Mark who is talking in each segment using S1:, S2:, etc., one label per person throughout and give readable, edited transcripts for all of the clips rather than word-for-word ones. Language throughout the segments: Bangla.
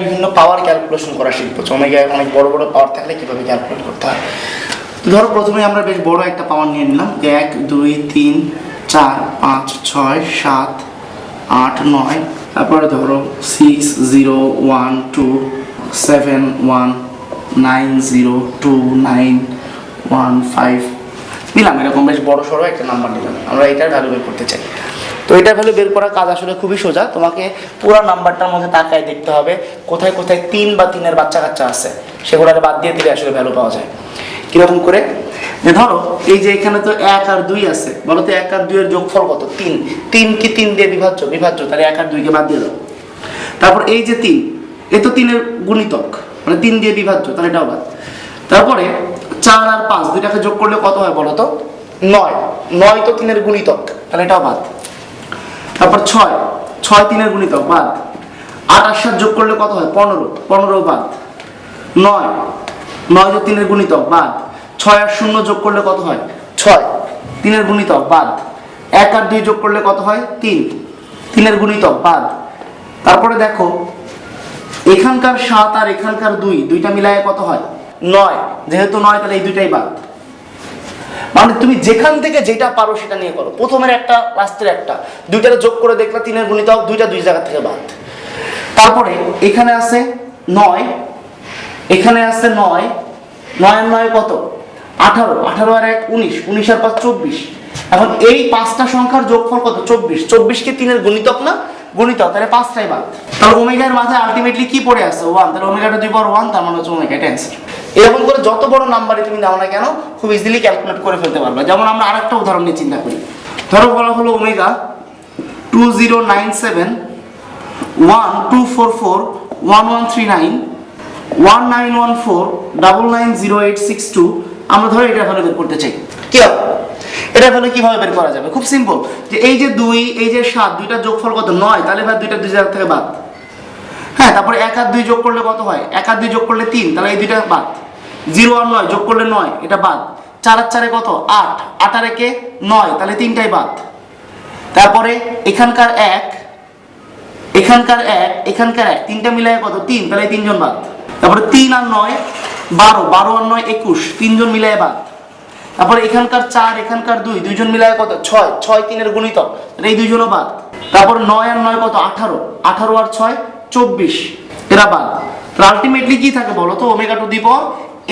S1: বিভিন্ন পাওয়ার ক্যালকুলেশন করা শিখবো। ওমেগায় অনেক বড় বড় পাওয়ার থাকলে কিভাবে ক্যালকুলেট করতে হয়। তো ধরো প্রথমে আমরা বেশ বড় একটা পাওয়ার নিয়ে নিলাম, 1 2 3 4 5 6 7 8 9, তারপরে ধরো 6 0 1 2 7 1 9 0 2 9 1 5 নিলাম। এরকম বেশ বড় সড়ো একটা নাম্বার নিলাম, আমরা এটার ভ্যালু বের করতে চাই। তো এটার ভ্যালু বের করার কাজ আসলে খুবই সোজা। তোমাকে পুরো নাম্বারটার মধ্যে তাকায় দেখতে হবে কোথায় কোথায় 3 বা 3-এর বাচ্চা কাচ্চা আছে, সেগুলো বাদ দিয়ে দিলে আসলে ভ্যালু পাওয়া যায়। কিরকম করে, যে ধরো এই যে এখানে তো 1 আর 2 আছে, বলো তো 1 আর 2 এর যোগফল কত? 3। 3 কি 3 দিয়ে বিভাজ্য? বিভাজ্য, তাহলে 1 আর 2 কে বাদ দিয়ে দাও। তারপর এই যে 3, এ তো 3 এর গুণিতক, মানে 3 দিয়ে বিভাজ্য, তাহলে এটাও বাদ। তারপরে 4 আর 5 দুইটাকে যোগ করলে কত হয় বলো তো? 9। 9 তো 3 এর গুণিতক, তাহলে এটাও বাদ। তারপর 6 3 এর গুণিতক, বাদ। 8 আর 7 যোগ করলে কত হয়? 15। 15 বাদ। 9 তো 3 এর গুণিতক, বাদ। 6 আর 0 যোগ করলে কত হয়? 6। 3 এর গুণিতক, বাদ। 1 আর 2 যোগ করলে কত হয়? 3। 3 এর গুণিতক, বাদ। তারপরে দেখো এখানকার 7 আর এখানকার 2, দুইটা মিলায়ে কত হয়? 9। যেহেতু 9, তাহলে এই দুইটাই বাদ। মানে তুমি যেখান থেকে যেটা পারো সেটা নিয়ে করো, প্রথমের একটা লাস্টের একটা, দুইটারে যোগ করে দেখলে 3 এর গুণিতক, দুইটা দুই জায়গা থেকে বাদ। তারপরে এখানে আছে 9, এখানে আছে 9, 9 আর 9 কত? 18। 18 আর 1 19, 19 আর 5 24। এখন এই পাঁচটা সংখ্যার যোগফল কত? 24। 24 কি 3 এর গুণিতক না? গুণিতক, তাহলে 5টাই বাদ। তাহলে ওমেগার মাথায় আলটিমেটলি কি পড়ে আছে? 1। তাহলে ওমেগা টু দি পাওয়ার 1, তার মানে হচ্ছে ওমেগা, এটা অ্যানসার। এরকম করে যত বড় নাম্বারই তুমি দাও না কেন খুব ইজিলি ক্যালকুলেট করে ফেলতে পারবে। যেমন আমরা আরেকটা উদাহরণ নিয়ে চিন্তা করি। ধরো বলা হলো ওমেগা 2097 1244 1139 1914 990862। আমরা ধরো এটা ভ্যালু বের করতে চাই। কি হবে এটা ভ্যালু কিভাবে বের করা যাবে? খুব সিম্পল, যে এই যে 2 এই যে 7, দুইটা যোগফল কত? 9। তাহলে ভাই দুইটা দুই জায়গা থেকে বাদ। হ্যাঁ, তারপরে 1 আর 2 যোগ করলে কত হয়? 1 আর 2 যোগ করলে 3, তাহলে এই দুইটা বাদ। 0 আর 9 যোগ করলে 9, এটা বাদ। 4 আর 4 কত? 8। 8 আর 1 9, তাহলে 3টাই বাদ। তারপরে এখানকার 1 এখানকার 1 এখানকার 1, তিনটা মিলায় কত? 3, তাহলে 3 জন বাদ। তারপরে 3 আর 9 12, 12 আর 9 21, 3 জন মিলায় বাদ। তারপরে এখানকার 4 এখানকার 2, 2 জন মিলায় কত? 6, 6 3 এর গুণিতক, এই 2 জনও বাদ। তারপর 9 আর 9 কত? 18, 18 আর 6 24, এরা বাদ। তো আলটিমেটলি কি থাকে বলো তো? ওমেগা টু দি পাওয়ার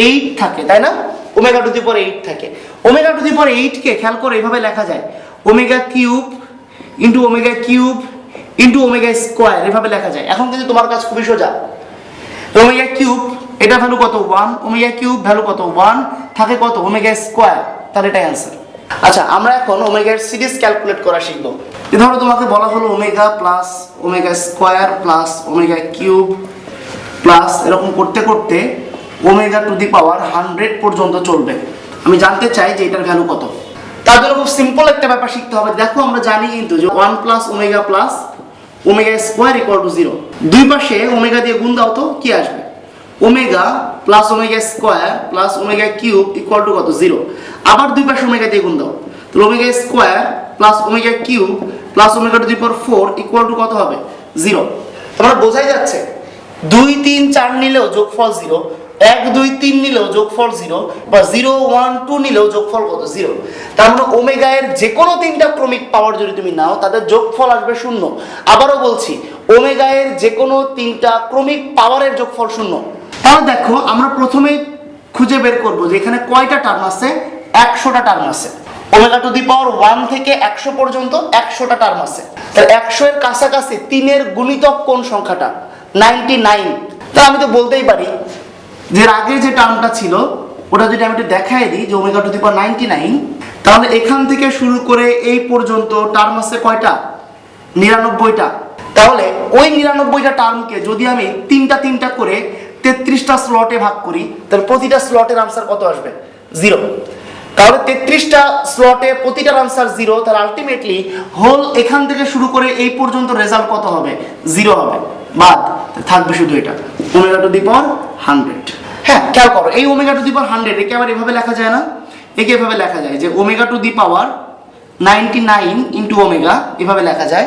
S1: 8 থাকে, তাই না? ওমেগা টু দি পাওয়ার 8 থাকে। ওমেগা টু দি পাওয়ার 8 কে খেয়াল করে এইভাবে লেখা যায়, omega cube into omega cube into omega square, এভাবে লেখা যায়। এখন কিন্তু তোমার কাজ খুবই সোজা। ওমেগা কিউব এটা ভ্যালু কত? 1। ওমেগা কিউব ভ্যালু কত? 1, থাকে কত? ওমেগা স্কয়ার, তাহলে এটাই অ্যানসার। আচ্ছা, আমরা এখন ওমেগার সিরিজ ক্যালকুলেট করা শিখব। ধরো তোমাকে বলা হলো omega plus omega square plus omega cube plus এরকম করতে করতে ওমেগা টু দি পাওয়ার 100 পর্যন্ত চলবে। আমি জানতে চাই যে এটার ভ্যালু কত। তার জন্য খুব সিম্পল একটা ব্যাপার শিখতে হবে। দেখো আমরা জানি কিন্তু যে 1 plus omega plus omega square equal to 0। দুই পাশে ওমেগা দিয়ে গুণ দাও তো কি আসবে? Omega plus omega square plus omega cube equal to কত? 0। আবার দুই পাশে ওমেগা দিয়ে গুণ দাও, তাহলে omega square plus omega cube plus omega two the power 4 equal to কত হবে? 0। তোমরা বোঝাই যাচ্ছে 2 3 4 নিলেও যোগফল 0, 1 2 3 নিলেও যোগফল 0, বা 0 1 2 নিলেও যোগফল কত? 0। তার মানে ওমেগা এর যে কোনো তিনটা ক্রমিক পাওয়ার যদি তুমি নাও তাদের যোগফল আসবে 0। আবারও বলছি, ওমেগা এর যে কোনো তিনটা ক্রমিক পাওয়ারের যোগফল 0। তাহলে দেখো আমরা প্রথমেই খুঁজে বের করব যে এখানে কয়টা টার্ম আছে। 100টা টার্ম আছে। ওমেগা টু দি পাওয়ার 1 থেকে 100 পর্যন্ত 100টা টার্ম আছে। তাহলে 100 এর কাছাকাছি 3 এর গুণিতক কোন সংখ্যাটা? 99। তাহলে আমি তো বলতেই পারি যে আগে যে টার্মটা ছিল ওটা যদি আমি একটু দেখাই দিই যে ওমেগা টু দি পাওয়ার 99, তাহলে এখান থেকে শুরু করে এই পর্যন্ত টার্ম আছে কয়টা? 99টা। তাহলে ওই 99টা টার্মকে যদি আমি তিনটা করে 33টা স্লটে ভাগ করি, তাহলে প্রতিটা স্লটের আনসার কত আসবে? 0। তাহলে 33টা স্লটে প্রতিটার আনসার 0, তাহলে আলটিমেটলি হোল এখান থেকে শুরু করে এই পর্যন্ত রেজাল্ট কত হবে? 0 হবে, বাদ। থাকবে শুধু এটা ওমেগা টু দি পাওয়ার 100। হ্যাঁ, খেয়াল করো, এই ওমেগা টু দি পাওয়ার 100 একে আবার এভাবে লেখা যায় না? একে এভাবে লেখা যায় যে omega two the power 99 into omega, এভাবে লেখা যায়।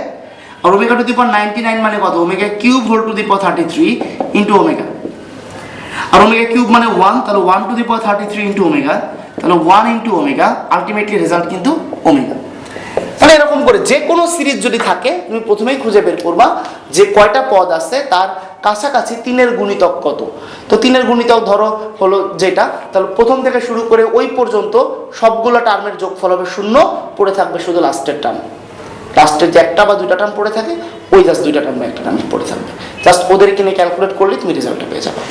S1: আর ওমেগা টু দি পাওয়ার 99 মানে কত? Omega cube whole to the power 33 into omega. আর ওমেগা কিউব মানে 1, তাহলে 1 to the power 33 into omega, তাহলে 1 ইন্টু ওমেগা, আলটিমেটলি রেজাল্ট কিন্তু ওমেগা। মানে এরকম করে যে কোনো সিরিজ যদি থাকে তুমি প্রথমেই খুঁজে বের করবা যে কয়টা পদ আছে তার কাছাকাছি 3-এর গুণিতক কত। তো 3-এর গুণিতক ধরো হলো যেটা, তাহলে প্রথম থেকে শুরু করে ওই পর্যন্ত সবগুলো টার্মের যোগফল হবে 0, পড়ে থাকবে শুধু লাস্টের টার্ম। লাস্টের যে একটা বা দুইটা টার্ম পড়ে থাকে ওই জাস্ট দুইটা টার্ম বা একটা টার্ম পড়ে থাকবে, জাস্ট ওদেরকে নিয়ে ক্যালকুলেট করলে তুমি রেজাল্টটা পেয়ে যাবে।